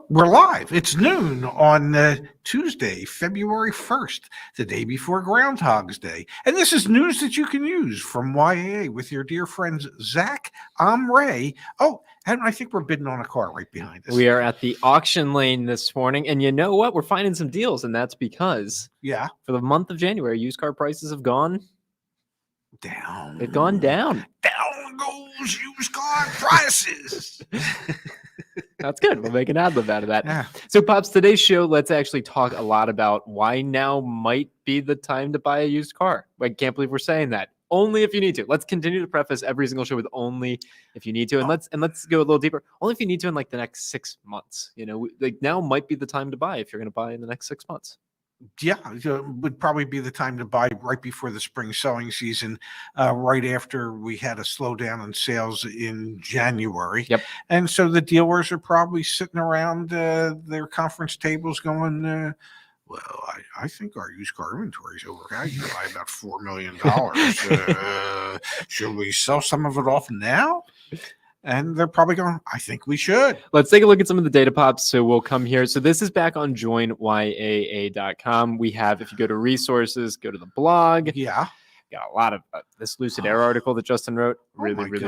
We're live. It's noon on Tuesday, February 1st, the day before Groundhog's Day. And this is news that you can use from YAA with your dear friends Zach, I'm Ray. Oh, and I think we're bidding on a car right behind us. We are at the auction lane this morning, and you know what? We're finding some deals, and that's because for the month of January, used car prices have gone down. They've gone down. Down goes used car prices. That's good. We'll make an ad-lib out of that. Yeah. So, Pops, today's show, let's actually talk a lot about why now might be the time to buy a used car. I can't believe we're saying that. Only if you need to. Let's continue to preface every single show with only if you need to. And let's go a little deeper. Only if you need to in like the next 6 months. You know, like now might be the time to buy if you're going to buy in the next 6 months. Yeah, would probably be the time to buy right before the spring selling season, right after we had a slowdown in sales in January. Yep. And so the dealers are probably sitting around their conference tables going, well, I think our used car inventory is overvalued by about $4 million. Should we sell some of it off now? And they're probably going, I think we should. Let's take a look at some of the data, Pops. So we'll come here. So this is back on joinyaa.com. We have, if you go to resources, go to the blog. Yeah. Got a lot of this Lucid Air article that Justin wrote. Really good.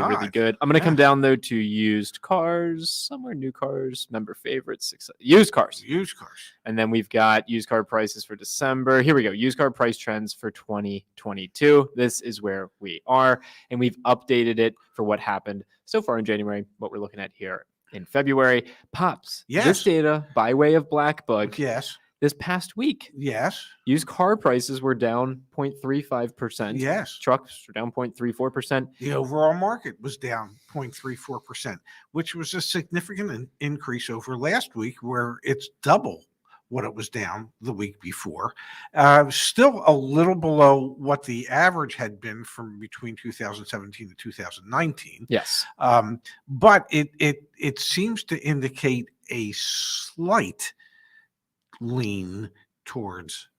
I'm going to come Yeah. down, though, to used cars, somewhere new cars, member favorites, used cars. Used cars. And then we've got used car prices for December. Here we go. Used car price trends for 2022. This is where we are. And we've updated it for what happened so far in January, what we're looking at here in February. Pops, Yes. This data by way of Black Book. Yes. This past week, Yes. used car prices were down 0.35%. Yes. Trucks were down 0.34%. The overall market was down 0.34%, which was a significant increase over last week, where it's double what it was down the week before. Still a little below what the average had been from between 2017 and 2019. Yes. But it seems to indicate a slight lean towards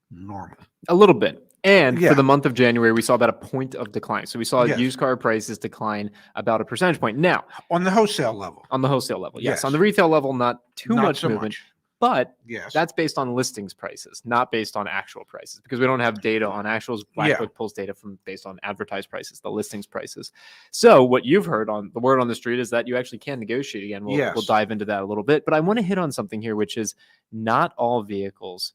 normal. A little bit. And Yeah. for the month of January, we saw about a point of decline. So we saw Yes. used car prices decline about a percentage point. Now, On the wholesale level. on the wholesale level, yes. Yes. On the retail level, not too Not much so movement. much. But Yes. that's based on listings prices, not based on actual prices, because we don't have data on actuals. Black Yeah. Book pulls data from based on advertised prices, the listings prices. So what you've heard on the word on the street is that you actually can negotiate again. We'll Yes. dive into that a little bit, but I want to hit on something here, which is not all vehicles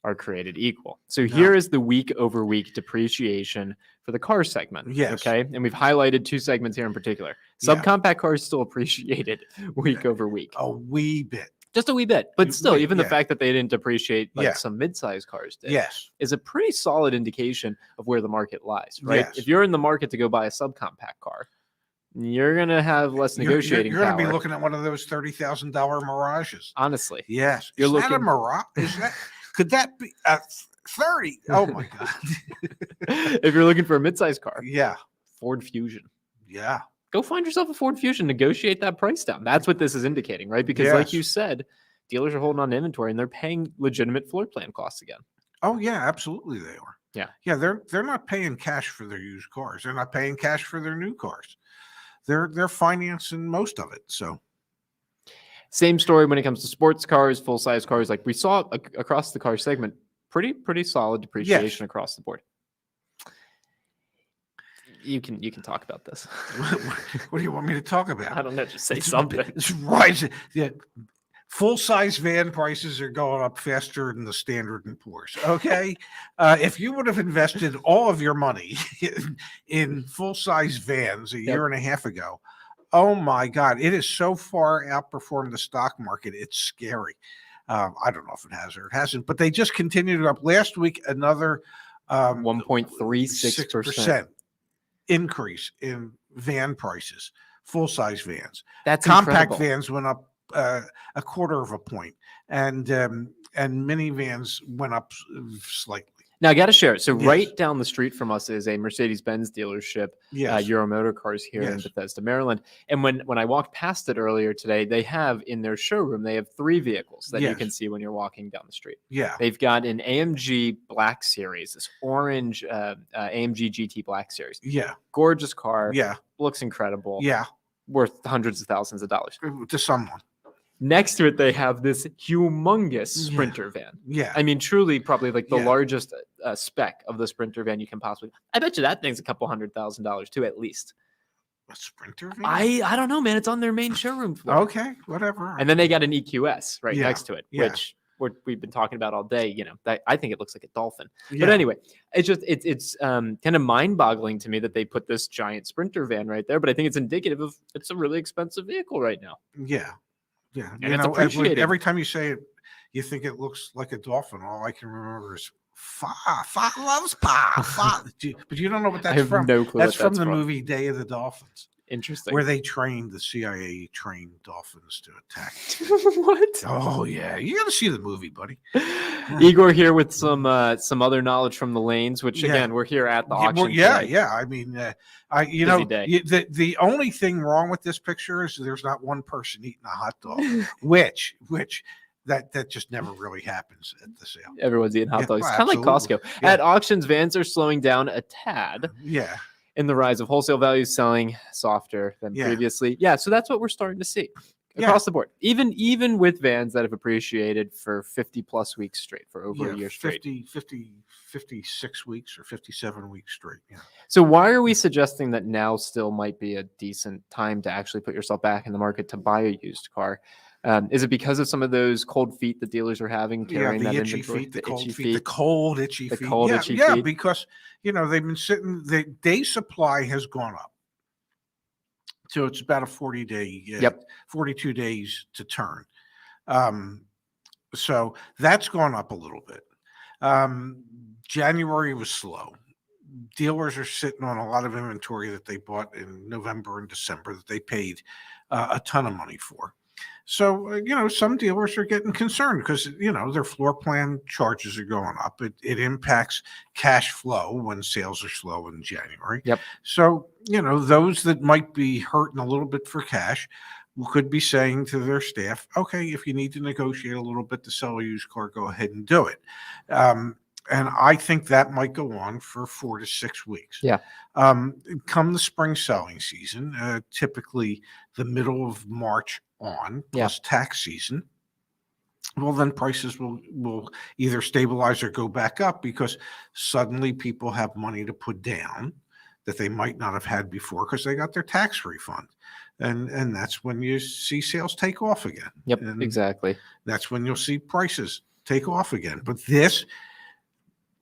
are created equal. So here is the week over week depreciation for the car segment. Yes. Okay. And we've highlighted two segments here in particular. Yeah. Subcompact cars still appreciated week over week. A wee bit. Just a wee bit, but still, Wait, even the yeah. fact that they didn't depreciate like Yeah. some mid-sized cars did Yes. is a pretty solid indication of where the market lies, right? Yes. If you're in the market to go buy a subcompact car, you're going to have less negotiating You're going to power. be looking at one of those $30,000 Mirages. Honestly. Yes. You're Is that a looking- Mirage? Could that be 30? Oh my God. If you're looking for a mid-sized car, Yeah. Ford Fusion. Yeah. Go find yourself a Ford Fusion, negotiate that price down. That's what this is indicating, right? Because like Yes. you said, dealers are holding on to inventory and they're paying legitimate floor plan costs again. Oh yeah, absolutely they are. Yeah. Yeah, they're not paying cash for their used cars. They're not paying cash for their new cars. They're financing most of it. So Same story when it comes to sports cars, full-size cars. Like we saw across the car segment, pretty solid depreciation across the board. You can talk about this. what do you want me to talk about? I don't know. Just say something. It's rising. Yeah. Full-size van prices are going up faster than the Standard and Poor's. Okay, if you would have invested all of your money in full-size vans a year and a half ago, oh my God, it has so far outperformed the stock market. It's scary. I don't know if it has or it hasn't, but they just continued up last week. Another 1.36% increase in van prices, full-size vans. That's Compact incredible. vans went up a quarter of a point, and minivans went up slightly. Now I got to share it. So Yes. right down the street from us is a Mercedes-Benz dealership, Yes. Euro Motor Cars here in Yes. Bethesda, Maryland. And when I walked past it earlier today, they have in their showroom, they have 3 vehicles that you Yes. can see when you're walking down the street. Yeah. They've got an AMG Black Series, this orange AMG GT Black Series. Yeah. Gorgeous car. Yeah. Looks incredible. Yeah. Worth hundreds of thousands of dollars. To someone. Next to it, they have this humongous Yeah. Sprinter van. Yeah. I mean, truly, probably like the Yeah. largest spec of the Sprinter van you can possibly. I bet you that thing's a couple $100,000 too, at least. A Sprinter van? I don't know, man. It's on their main showroom floor. Okay, whatever. And then they got an EQS right Yeah, next to it, yeah. which we've been talking about all day. You know, that, I think it looks like a dolphin. But Yeah. anyway, it's kind of mind-boggling to me that they put this giant Sprinter van right there. But I think it's indicative of it's a really expensive vehicle right now. Yeah. Yeah. And it's appreciated. Every time you say it, you think it looks like a dolphin. All I can remember is Fa loves Pa. Fa. But you don't know what I that's have from. no clue. That's what from the movie Day of the Dolphins, Interesting. where they trained the CIA trained dolphins to attack. What? Oh yeah, you got to see the movie, buddy. Igor here with some other knowledge from the lanes, which Yeah. again we're here at the Yeah, auction. yeah, today. yeah. I mean, Busy day. the only thing wrong with this picture is there's not one person eating a hot dog, which that just never really happens at the sale. Everyone's eating hot Yeah, dogs. well, Kind of like Costco. absolutely. Yeah. At auctions, vans are slowing down a tad Yeah, in the rise of wholesale values selling softer than Yeah. previously. Yeah, so that's what we're starting to see Yeah. across the board. Even with vans that have appreciated for 50 plus weeks straight, for over a year straight. 56 weeks or 57 weeks straight. Yeah. So why are we suggesting that now still might be a decent time to actually put yourself back in the market to buy a used car? Is it because of some of those cold feet that dealers are having carrying the that itchy inventory? feet, the cold feet, the cold itchy The feet. cold, Yeah, itchy yeah, feet. because they've been sitting. The day supply has gone up, so it's about a 40-day. Yep. 42 days to turn. So that's gone up a little bit. January was slow. Dealers are sitting on a lot of inventory that they bought in November and December that they paid a ton of money for. So, some dealers are getting concerned because, their floor plan charges are going up. It impacts cash flow when sales are slow in January. Yep. So, those that might be hurting a little bit for cash could be saying to their staff, okay, if you need to negotiate a little bit to sell a used car, go ahead and do it. And I think that might go on for 4 to 6 weeks. Yeah. Come the spring selling season, typically the middle of March on, plus tax season, well, then prices will either stabilize or go back up because suddenly people have money to put down that they might not have had before because they got their tax refund. And that's when you see sales take off again. Yep, And exactly. that's when you'll see prices take off again. But this,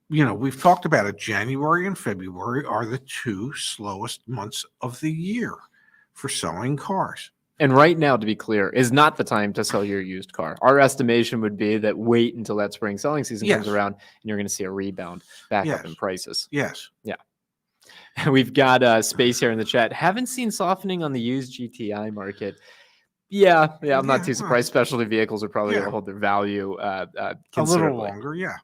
we've talked about it. January and February are the two slowest months of the year for selling cars. And right now, to be clear, is not the time to sell your used car. Our estimation would be that wait until that spring selling season comes Yes. around and you're going to see a rebound back up in Yes. prices. Yes. We've got space here in the chat. Haven't seen softening on the used GTI market. Yeah, I'm not Yeah, too surprised. Specialty vehicles are probably going Yeah. to hold their value A little considerably. longer. Yeah.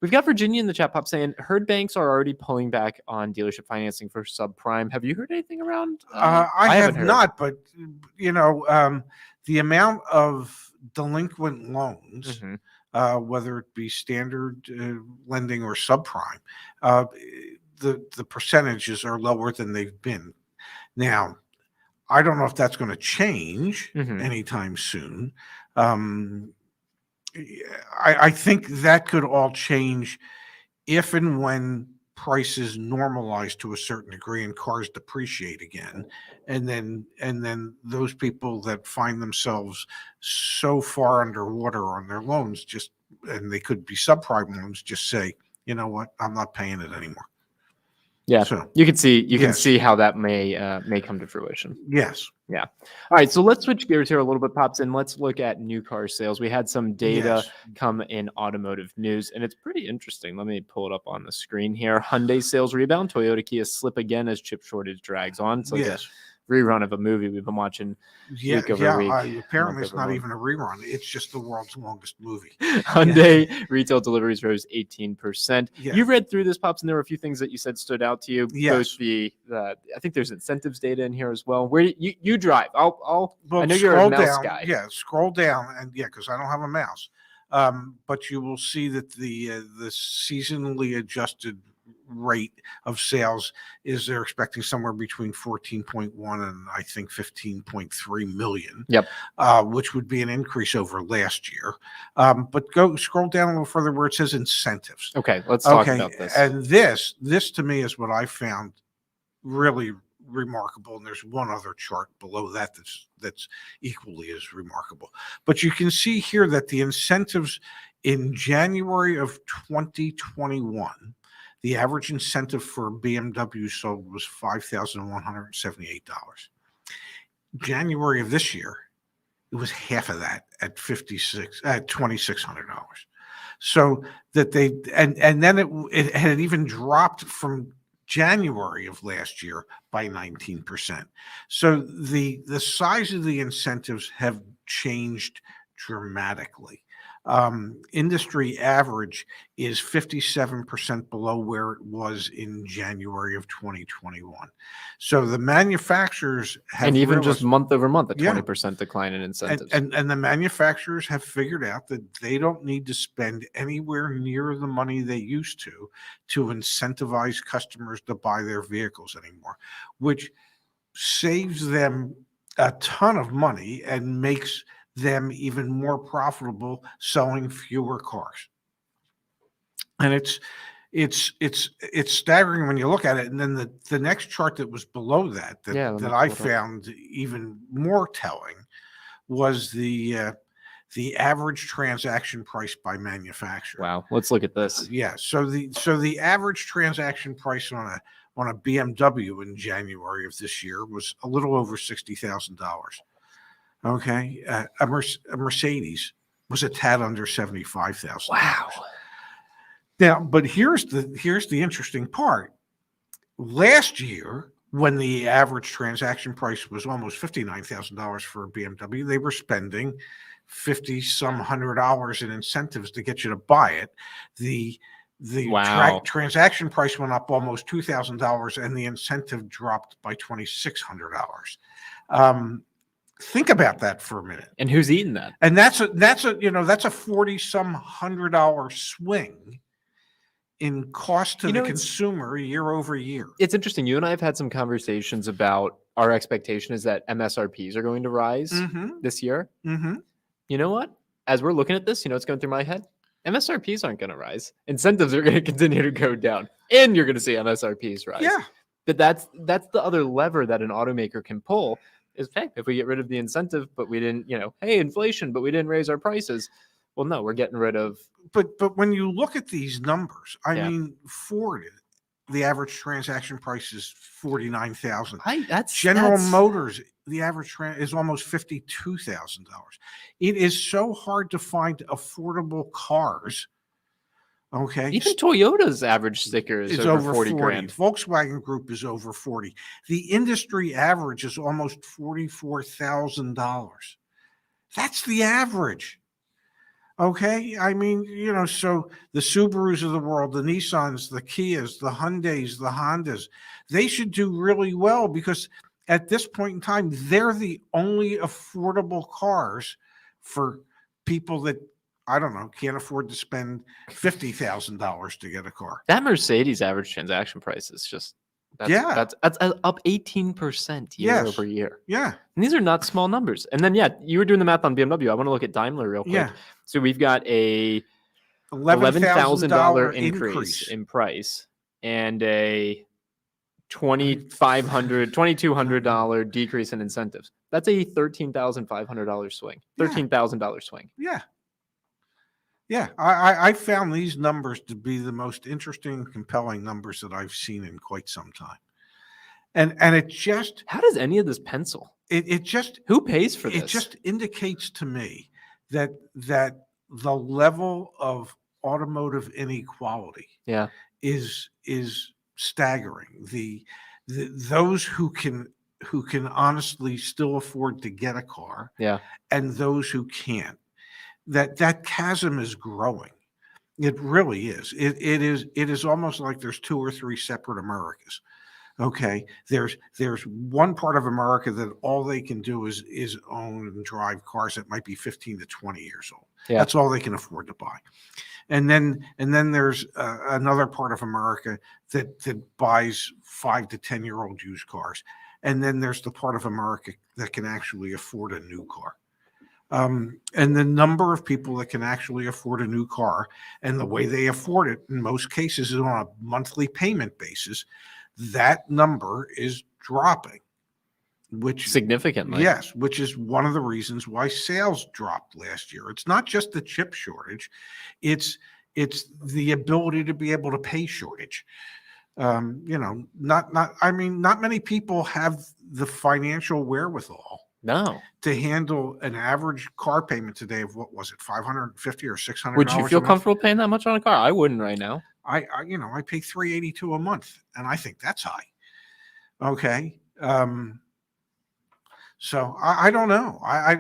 We've got Virginia in the chat pop saying herd banks are already pulling back on dealership financing for subprime. Have you heard anything around? I haven't have heard. not, but the amount of delinquent loans, Mhm. whether it be standard lending or subprime, the percentages are lower than they've been. Now, I don't know if that's going to change Mhm. anytime soon. I think that could all change if and when prices normalize to a certain degree and cars depreciate again, and then those people that find themselves so far underwater on their loans and they could be subprime loans, just say, you know what, I'm not paying it anymore. Yeah, So you can yes. see how that may come to fruition. yes. All right, so let's switch gears here a little bit, Pops, and let's look at new car sales. We had some data Yes. come in automotive news, and it's pretty interesting. Let me pull it up on the screen here. Hyundai sales rebound, Toyota Kia slip again as chip shortage drags on. It's like Yes. a rerun of a movie we've been watching week over week. Apparently, month it's over not month. even a rerun. It's just the world's longest movie. Hyundai retail deliveries rose 18%. Yeah. You read through this, Pops, and there were a few things that you said stood out to you. Yes. Both I think there's incentives data in here as well. Where you drive? I Well, know you're a scroll mouse down. guy. Yeah, scroll down, and because I don't have a mouse, but you will see that the seasonally adjusted rate of sales is they're expecting somewhere between 14.1 and I think 15.3 million. Yep. Which would be an increase over last year. But scroll down a little further where it says incentives. Okay, let's talk about this. And this to me is what I found really remarkable. And there's one other chart below that that's equally as remarkable. But you can see here that the incentives in January of 2021, the average incentive for BMW sold was $5,178. January of this year, it was half of that at $2,600. So that and then it had even dropped from January of last year by 19%. So the size of the incentives have changed dramatically. Industry average is 57% below where it was in January of 2021. So the manufacturers have, and even realized, just month over month, a Yeah. 20% decline in incentives. and the manufacturers have figured out that they don't need to spend anywhere near the money they used to incentivize customers to buy their vehicles anymore, which saves them a ton of money and makes them even more profitable selling fewer cars. And it's staggering when you look at it. And then the next chart that was below that I found even more telling was the average transaction price by manufacturer. Wow, let's look at this. Yeah. So the average transaction price on a BMW in January of this year was a little over $60,000. Okay. A Mercedes was a tad under $75,000. Wow. Now, but here's the interesting part. Last year, when the average transaction price was almost $59,000 for a BMW, they were spending $50-some hundred in incentives to get you to buy it. The Wow. transaction price went up almost $2,000, and the incentive dropped by $2,600. Think about that for a minute. And who's eating that? And that's a $40-some hundred swing in cost to the consumer year over year. It's interesting. You and I have had some conversations about our expectation is that MSRPs are going to rise this year. Mm-hmm. You know what? As we're looking at this, you know what's going through my head? MSRPs aren't going to rise. Incentives are going to continue to go down, and you're going to see MSRPs rise. Yeah. But that's the other lever that an automaker can pull is, hey, if we get rid of the incentive, but we didn't, hey, inflation, but we didn't raise our prices. Well, no, we're getting rid of. But when you look at these numbers, I mean, Ford, the average transaction price is $49,000. General Motors, the average is almost $52,000. It is so hard to find affordable cars. Okay. Even Toyota's average sticker is over 40 grand. Volkswagen Group is over 40. The industry average is almost $44,000. That's the average. Okay. I mean, so the Subarus of the world, the Nissans, the Kias, the Hyundais, the Hondas, they should do really well because at this point in time, they're the only affordable cars for people that, I don't know, can't afford to spend $50,000 to get a car. That Mercedes average transaction price is just, that's up 18% year over year. Yeah. And these are not small numbers. And then, you were doing the math on BMW. I want to look at Daimler real quick. Yeah. So we've got a $11,000 increase in price and a $2,200 decrease in incentives. That's a $13,500 swing. $13,000 swing. Yeah. Yeah, I found these numbers to be the most interesting, compelling numbers that I've seen in quite some time. And it just... How does any of this pencil? It just... Who pays for this? It just indicates to me that the level of automotive inequality is staggering. Those who can honestly still afford to get a car and those who can't. That chasm is growing. It really is. It is almost like there's two or three separate Americas. Okay, there's one part of America that all they can do is own and drive cars that might be 15 to 20 years old. Yeah. That's all they can afford to buy. And then there's another part of America that buys 5 to 10 year old used cars. And then there's the part of America that can actually afford a new car. And the number of people that can actually afford a new car and the way they afford it in most cases is on a monthly payment basis. That number is dropping, which Significantly. yes, which is one of the reasons why sales dropped last year. It's not just the chip shortage, it's the ability to be able to pay shortage. Not many people have the financial wherewithal No. to handle an average car payment today of what was it, $550 or $600? Would you feel a month? comfortable paying that much on a car? I wouldn't right now. I pay $382 a month, and I think that's high. Okay. So I don't know. I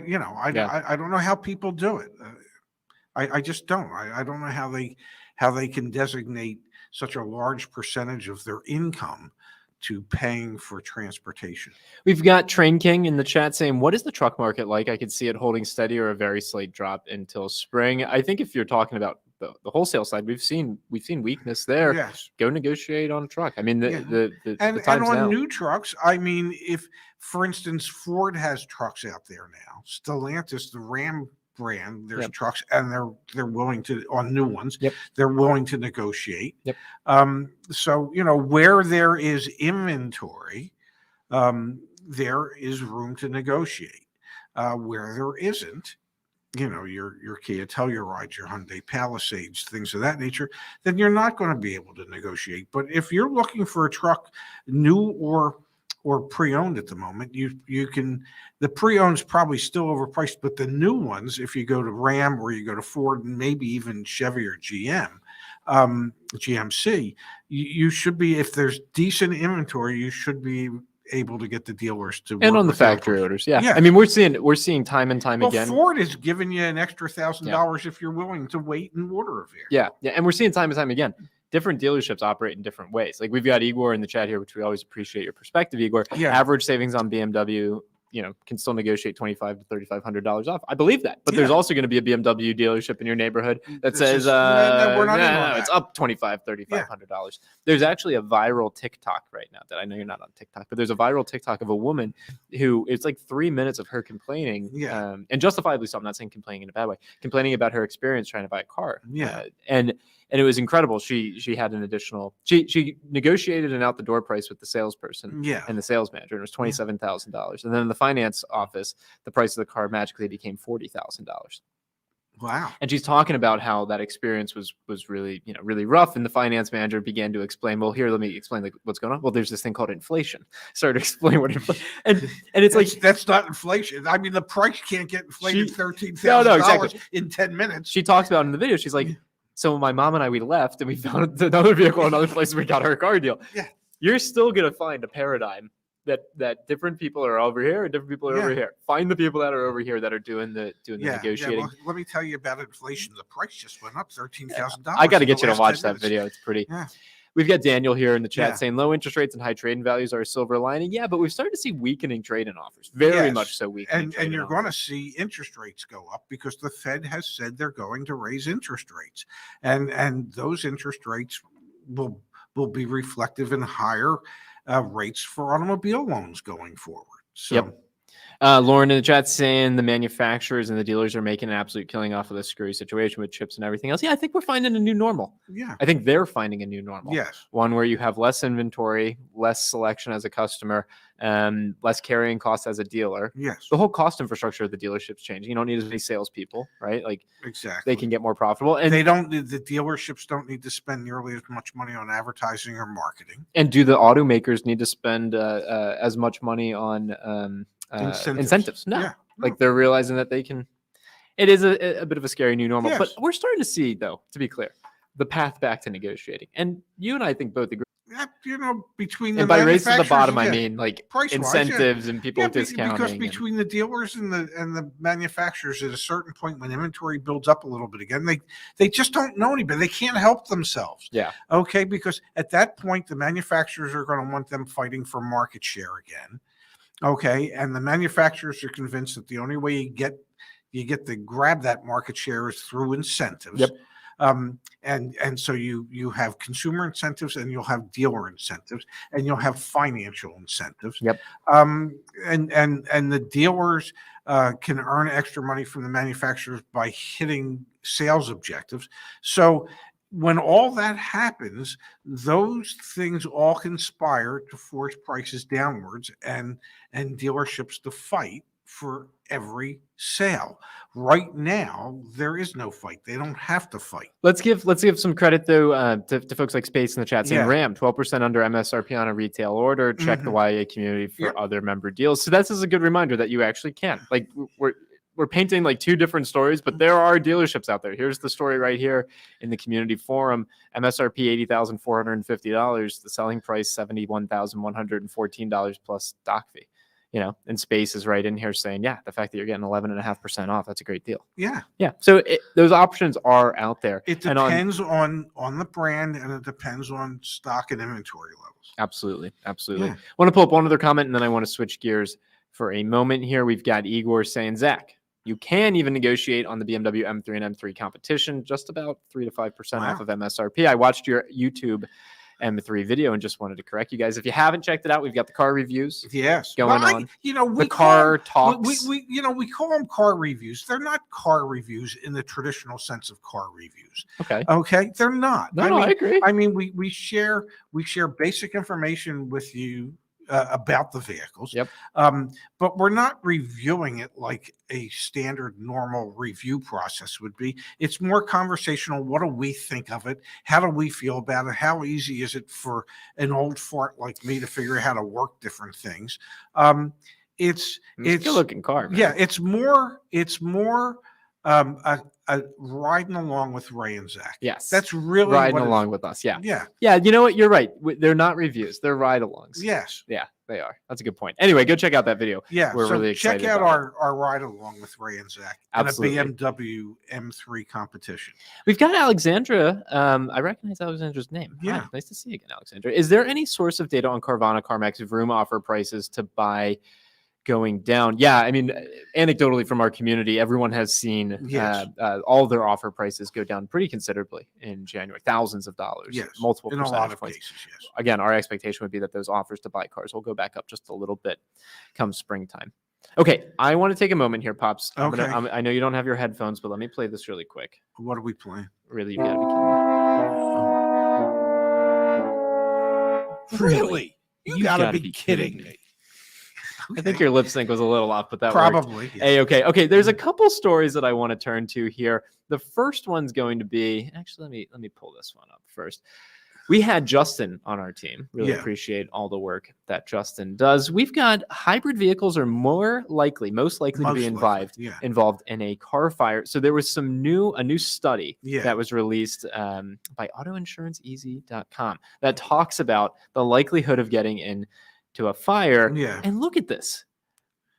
don't know how people do it. I just don't. I don't know how they can designate such a large percentage of their income to paying for transportation. We've got Train King in the chat saying, what is the truck market like? I could see it holding steady or a very slight drop until spring. I think if you're talking about the wholesale side, we've seen weakness there. Yes. Go negotiate on a truck. I mean, Yeah. the And time's on now. new trucks, I mean, if, for instance, Ford has trucks out there now, Stellantis, the Ram brand, there's Yep. trucks, and they're willing to, on new ones, Yep. they're willing to negotiate. Yep. So, where there is inventory, there is room to negotiate. Where there isn't, your Kia Tellurides, your Hyundai Palisades, things of that nature, then you're not going to be able to negotiate. But if you're looking for a truck, new or pre-owned at the moment, you can. The pre-owned's probably still overpriced, but the new ones, if you go to Ram or you go to Ford and maybe even Chevy or GMC, you should be, if there's decent inventory, you should be able to get the dealers to And work on the with their factory cars. orders. Yeah. Yeah. I mean, we're seeing time and time Well, again. Ford is giving you an extra $1,000 if you're willing to wait and order a vehicle. Yeah. And we're seeing time and time again. Different dealerships operate in different ways. Like we've got Igor in the chat here, which we always appreciate your perspective, Igor. Yeah. Average savings on BMW, can still negotiate $2,500 to $3,500 off. I believe that. But there's Yeah. also going to be a BMW dealership in your neighborhood that This says, is- no, we're not in on it's that. up $2,500, $3,500. There's actually a viral TikTok right now that I know you're not on TikTok, but there's a viral TikTok of a woman who it's like 3 minutes of her complaining, Yeah. and justifiably so. I'm not saying complaining in a bad way, complaining about her experience trying to buy a car. Yeah. And it was incredible. She had an additional. She negotiated an out the door price with the salesperson Yeah. and the sales manager, and it was $27,000. And then in the finance office, the price of the car magically became $40,000. Wow. And she's talking about how that experience was really really rough. And the finance manager began to explain. Well, here, let me explain what's going on. Well, there's this thing called inflation. Started to explain what inflation. And it's like that's not inflation. I mean, the price can't get inflated She- $13,000 exactly. in 10 minutes. she talks about in the video. She's like, so my mom and I, we left and we found another vehicle, another place. We got her a car deal. Yeah. You're still gonna find a paradigm that different people are over here and different people are over Yeah. here. Find the people that are over here that are doing the Yeah. negotiating. Well, let me tell you about inflation. The price just went up $13,000. I got to in get the you to last watch 10 that minutes. video. It's pretty. Yeah. We've got Daniel here in the chat Yeah. saying low interest rates and high trade-in values are a silver lining. Yeah, but we've started to see weakening trade-in offers. Very Yes. much so weakening. And trade-in you're going to offers. see interest rates go up because the Fed has said they're going to raise interest rates, and those interest rates will be reflective in higher rates for automobile loans going forward. So, Yep. Lauren in the chat saying the manufacturers and the dealers are making an absolute killing off of this screwy situation with chips and everything else. Yeah, I think we're finding a new normal. yeah, I think they're finding a new normal. yes, One where you have less inventory, less selection as a customer, less carrying costs as a dealer. yes, The whole cost infrastructure of the dealership's changing. You don't need as many salespeople, right? Like exactly. they can get more profitable. And They don't. The dealerships don't need to spend nearly as much money on advertising or marketing. And do the automakers need to spend as much money on incentives? No. Yeah, Like they're realizing that they can. It is a bit of a scary new normal, but Yes. we're starting to see, though, to be clear, the path back to negotiating. And you and I think both agree between the And by race to the manufacturers, bottom, I yeah, mean like price-wise, yeah. incentives and people Yeah, discounting. because and- between the dealers and the manufacturers, at a certain point when inventory builds up a little bit again, they just don't know any better. They can't help themselves. Yeah. Okay, because at that point, the manufacturers are going to want them fighting for market share again. Okay, and the manufacturers are convinced that the only way you get to grab that market share is through incentives. Yep. And so you have consumer incentives, and you'll have dealer incentives, and you'll have financial incentives. Yep. And the dealers can earn extra money from the manufacturers by hitting sales objectives. So when all that happens, those things all conspire to force prices downwards, and dealerships to fight for every sale. Right now, there is no fight. They don't have to fight. Let's give some credit though to folks like Space in the chat saying Yeah. Ram 12% under MSRP on a retail order. Check the YA community for Yep. other member deals. So this is a good reminder that you actually can. Like we're painting like two different stories, but there are dealerships out there. Here's the story right here in the community forum. MSRP $80,450. The selling price $71,114 plus doc fee. And Space is right in here saying, yeah, the fact that you're getting 11.5% off, that's a great deal. Yeah. Yeah. So those options are out there. It depends on the brand, and it depends on stock and inventory levels. Absolutely. Absolutely. Yeah. I want to pull up one other comment, and then I want to switch gears for a moment here. We've got Igor saying, Zach, you can even negotiate on the BMW M3 and M3 competition, just about 3 to 5% off of MSRP. I watched your YouTube M3 video and just wanted to correct you guys. If you haven't checked it out, we've got the car reviews. Yes, going on. We the car talks. We call them car reviews. They're not car reviews in the traditional sense of car reviews. Okay, they're not. No, I agree. I mean, we share basic information with you about the vehicles. Yep. But we're not reviewing it like a standard normal review process would be. It's more conversational. What do we think of it? How do we feel about it? How easy is it for an old fart like me to figure out how to work different things? It's a good looking car, man. Yeah, it's more a riding along with Ray and Zach. Yes, that's really riding along with us. Yeah. Yeah. You know what? You're right. They're not reviews. They're ride-alongs. Yes. Yeah, they are. That's a good point. Anyway, go check out that video. Yeah, we're really excited. Check out about our ride along with Ray and Zach Absolutely. in a BMW M3 competition. We've got Alexandra. I recognize Alexandra's name. Yeah. Hi, nice to see you again, Alexandra. Is there any source of data on Carvana, CarMax, Vroom offer prices to buy going down? Yeah, I mean, anecdotally from our community, everyone has seen all their offer prices go down pretty considerably in January, thousands of dollars, multiple in percentage a lot of points. cases. Yes. Again, our expectation would be that those offers to buy cars will go back up just a little bit come springtime. Okay, I want to take a moment here, Pops. Okay. I know you don't have your headphones, but let me play this really quick. What are we playing? Really, you gotta be kidding me. Really? You gotta be kidding me. I think your lip sync was a little off, but that probably. Worked. Okay. There's a couple stories that I want to turn to here. The first one's going to be actually let me pull this one up first. We had Justin on our team. Really appreciate all the work that Justin does. We've got hybrid vehicles are most likely to be involved in a car fire. So there was a new study that was released by autoinsuranceeasy.com that talks about the likelihood of getting into a fire. Yeah. And look at this.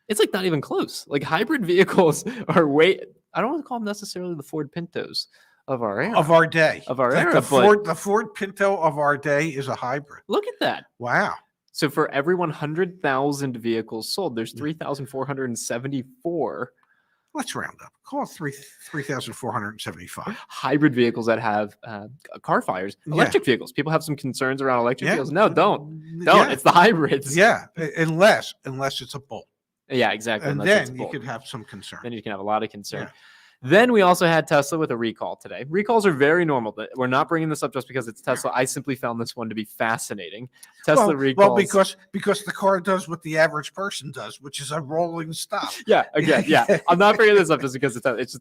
It's like not even close. Like hybrid vehicles are I don't want to call them necessarily the Ford Pintos of our era. Of our day. The Ford Pinto of our day is a hybrid. Look at that. Wow. So for every 100,000 vehicles sold, there's 3,474. Let's round up. Call it 3,475. Hybrid vehicles that have car fires. Electric vehicles. People have some concerns around electric vehicles. No, don't. It's the hybrids. Yeah, unless it's a Bolt. Yeah, exactly. And then you could have some concern. Then you can have a lot of concern. Yeah. Then we also had Tesla with a recall today. Recalls are very normal. We're not bringing this up just because it's Tesla. I simply found this one to be fascinating. Tesla recalls. Well, because the car does what the average person does, which is a rolling stop. Yeah, again, yeah. I'm not bringing this up just because it's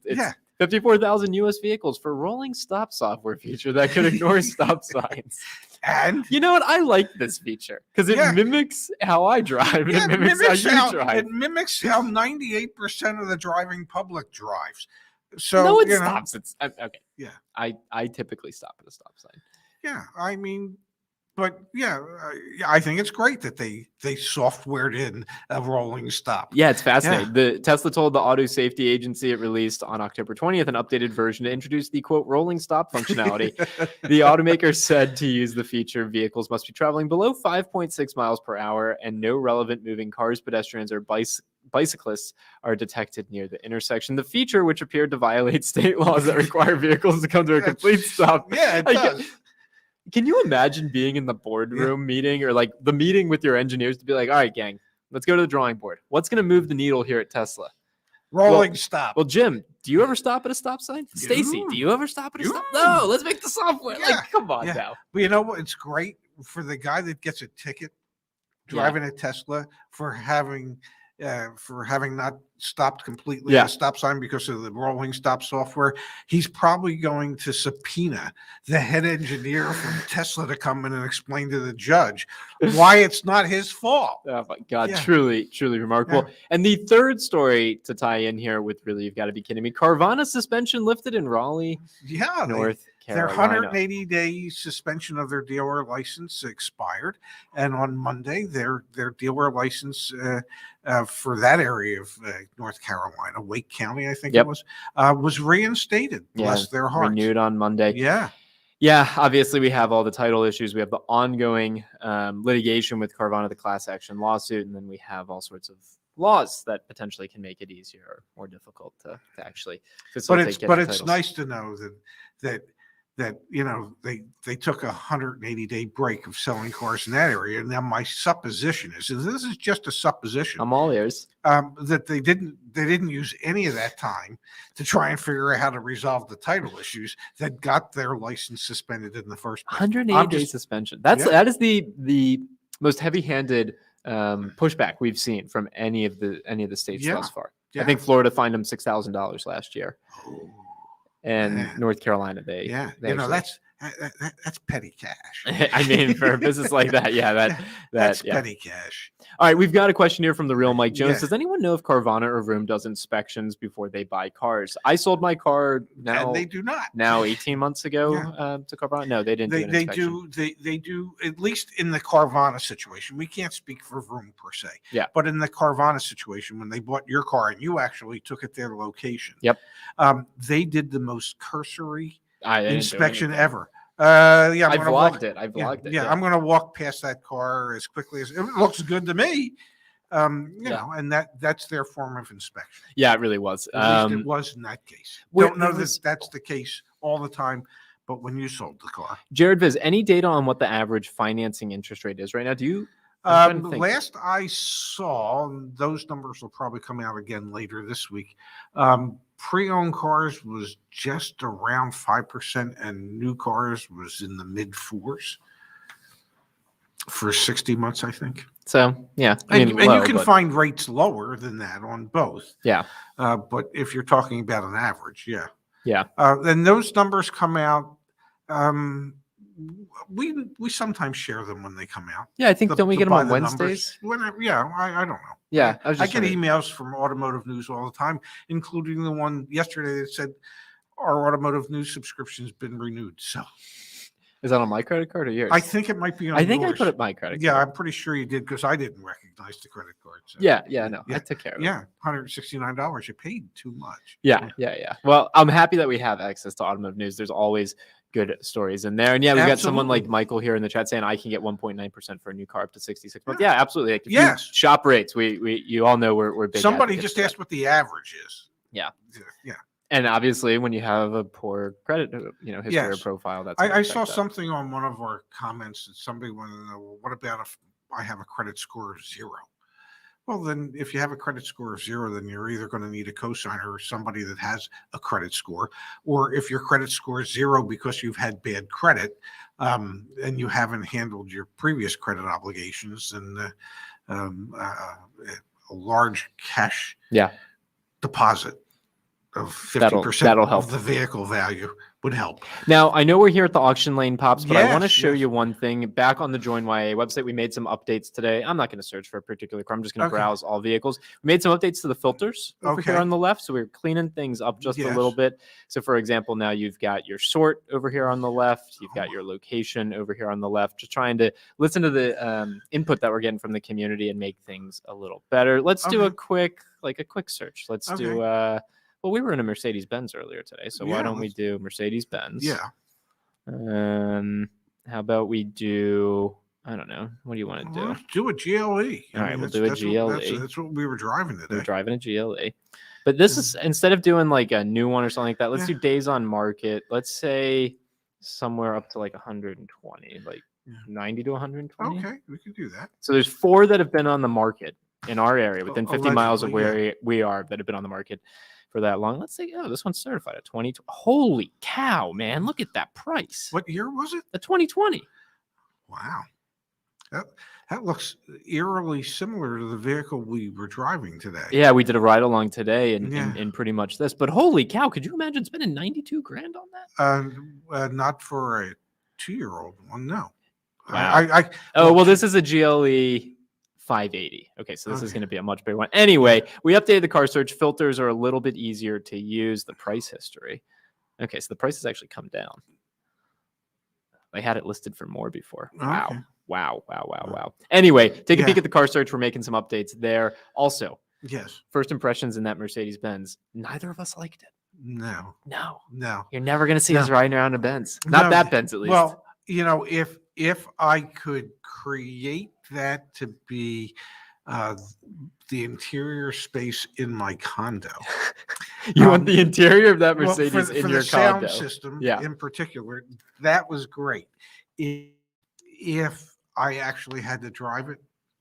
54,000 U.S. vehicles for rolling stop software feature that could ignore stop signs. And you know what? I like this feature because it mimics how I drive. Yeah, it mimics how you drive. It mimics how 98% of the driving public drives. So no, it stops. It's okay. Yeah. I typically stop at a stop sign. Yeah. I mean, but yeah, I think it's great that they softwared in a rolling stop. Yeah, it's fascinating. The Tesla told the Auto Safety Agency it released on October 20th an updated version to introduce the quote rolling stop functionality. The automaker said to use the feature, vehicles must be traveling below 5.6 miles per hour, and no relevant moving cars, pedestrians, or bicyclists are detected near the intersection. The feature, which appeared to violate state laws that require vehicles to come to a complete stop. Yeah, it does. Can you imagine being in the boardroom meeting or like the meeting with your engineers to be like, all right, gang, let's go to the drawing board. What's going to move the needle here at Tesla? Rolling stop. Well, Jim, do you ever stop at a stop sign? Stacy, do you ever stop at a stop? No, let's make the software. Yeah. Like, come on now. But you know what? It's great for the guy that gets a ticket driving a Tesla for having not stopped completely at a stop sign because of the rolling stop software. He's probably going to subpoena the head engineer from Tesla to come in and explain to the judge why it's not his fault. Oh my God, truly remarkable. Yeah. And the third story to tie in here with really, you've got to be kidding me. Carvana suspension lifted in Raleigh, North Carolina. Their 180-day suspension of their dealer license expired, and on Monday, their dealer license for that area of North Carolina, Wake County, I think it was reinstated. Bless their hearts. Renewed on Monday. Yeah, obviously we have all the title issues. We have the ongoing litigation with Carvana, the class action lawsuit, and then we have all sorts of laws that potentially can make it easier or more difficult to actually facilitate. But it's nice to know that you know they took a 180-day break of selling cars in that area. And now my supposition is, and this is just a supposition, I'm all ears, that they didn't use any of that time to try and figure out how to resolve the title issues that got their license suspended in the first place. 180-day suspension. That is the most heavy-handed pushback we've seen from any of the states thus far. I think Florida fined them $6,000 last year. Oh. And North Carolina, they that's petty cash. I mean, for a business like that, that's petty cash. All right, we've got a question here from the real Mike Jones. Does anyone know if Carvana or Vroom does inspections before they buy cars? I sold my car now. And they do not. Now 18 months ago to Carvana. No, they didn't. They do at least in the Carvana situation. We can't speak for Vroom per se. Yeah. But in the Carvana situation, when they bought your car and you actually took it their location. Yep. They did the most cursory inspection ever. I vlogged it. Yeah, I'm going to walk past that car as quickly as it looks good to me. You know, and that's their form of inspection. Yeah, it really was. At least it was in that case. Don't know that that's the case all the time, but when you sold the car. Jared Viz, any data on what the average financing interest rate is right now? Do you? Last I saw, those numbers will probably come out again later this week. Pre-owned cars was just around 5%, and new cars was in the mid 4s for 60 months, I think. So, yeah. And you can find rates lower than that on both. Yeah. But if you're talking about an average, yeah. Yeah. Then those numbers come out. We sometimes share them when they come out. Yeah, I think don't we get them on Wednesdays? I don't know. Yeah, I get emails from Automotive News all the time, including the one yesterday that said our Automotive News subscription's been renewed. So, is that on my credit card or yours? I think it might be on. I think yours. I put it my credit card. Yeah, I'm pretty sure you did because I didn't recognize the credit card. So. No, I took care of it. Yeah, $169. You paid too much. Yeah. Well, I'm happy that we have access to Automotive News. There's always good stories in there. And we've got someone like Michael here in the chat saying I can get 1.9% for a new car up to 66 months. Yeah, absolutely. Like, yes. Shop rates. You all know we're big. Somebody just asked what the average is. Yeah. Yeah. And obviously when you have a poor credit, history or profile, that's I saw something on one of our comments that somebody wanted to know, well, what about if I have a credit score of 0? Well, then if you have a credit score of 0, then you're either going to need a cosigner or somebody that has a credit score. Or if your credit score is 0 because you've had bad credit and you haven't handled your previous credit obligations, and a large cash deposit of 50% of the vehicle value would help. Now, I know we're here at the auction lane, Pops, but I want to Yes, show yes. you one thing. Back on the Join YA website, we made some updates today. I'm not going to search for a particular car. I'm just going to Okay. browse all vehicles. We made some updates to the filters over here Okay. on the left. So we're cleaning things up just a little Yes. bit. So, for example, now you've got your sort over here on the left. You've got your location over here on the left. Just trying to listen to the input that we're getting from the community and make things a little better. Let's do a quick search. Let's do well, we were in a Mercedes-Benz earlier today, so why don't we do Mercedes-Benz? Yeah. How about we do, I don't know, what do you want to do? Let's do a GLE. All right, we'll do a GLE. That's what we were driving today. We're driving a GLE. But this is, instead of doing like a new one or something like that, let's do days on market. Let's say somewhere up to like 120, like 90 to 120. Okay, we can do that. So there's 4 that have been on the market in our area within 50 miles of Allegedly, where we are that have been on the market for that long. Let's say, oh, this one's certified at 20. Holy cow, man. Look at that price. What year was it? The 2020. Wow. That looks eerily similar to the vehicle we were driving today. Yeah, we did a ride along today and Yeah. in pretty much this. But holy cow, could you imagine spending 92 grand on that? Not for a 2-year-old one, no. Wow. Well, this is a GLE 580. Okay, so this is going to be a much bigger one. Anyway, we updated the car search. Filters are a little bit easier to use. The price history. Okay, so the price has actually come down. I had it listed for more before. Wow. Okay. Wow. Anyway, take a peek at the car search. We're making some updates there. Also, Yes. first impressions in that Mercedes-Benz. Neither of us liked it. No. No. You're never going to see us riding around a Benz. Not No. that Benz, at least. Well, if I could create that to be the interior space in my condo. You want the interior of that Well, Mercedes for in the your sound condo. system Yeah. in particular, that was great. If I actually had to drive it,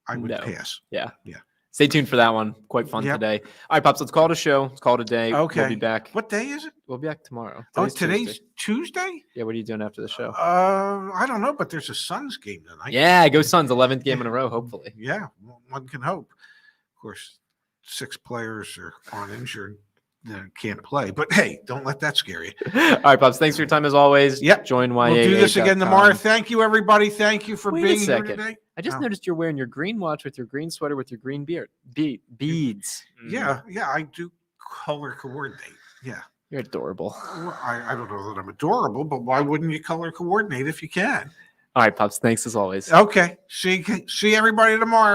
I would pass. Yeah. Yeah. Stay tuned for that one. Quite fun today. All right, Pops, let's call it a show. Let's call it a day. Okay. We'll be back. What day is it? We'll be back tomorrow. Today's Tuesday? Yeah, what are you doing after the show? I don't know, but there's a Suns game tonight. Yeah, go Suns. 11th game in a row, hopefully. Yeah, one can hope. Of course, 6 players are on injured. Can't play, but hey, don't let that scare you. All right, Pops. Thanks for your time as always. Yep. Join YA. We'll do this again tomorrow. Thank you, everybody. Thank you for Wait a being here second. today. I just noticed you're wearing your green watch with your green sweater with your green beads. Yeah, I do color coordinate. Yeah. You're adorable. Well, I don't know that I'm adorable, but why wouldn't you color coordinate if you can? All right, Pops. Thanks as always. Okay. See everybody tomorrow.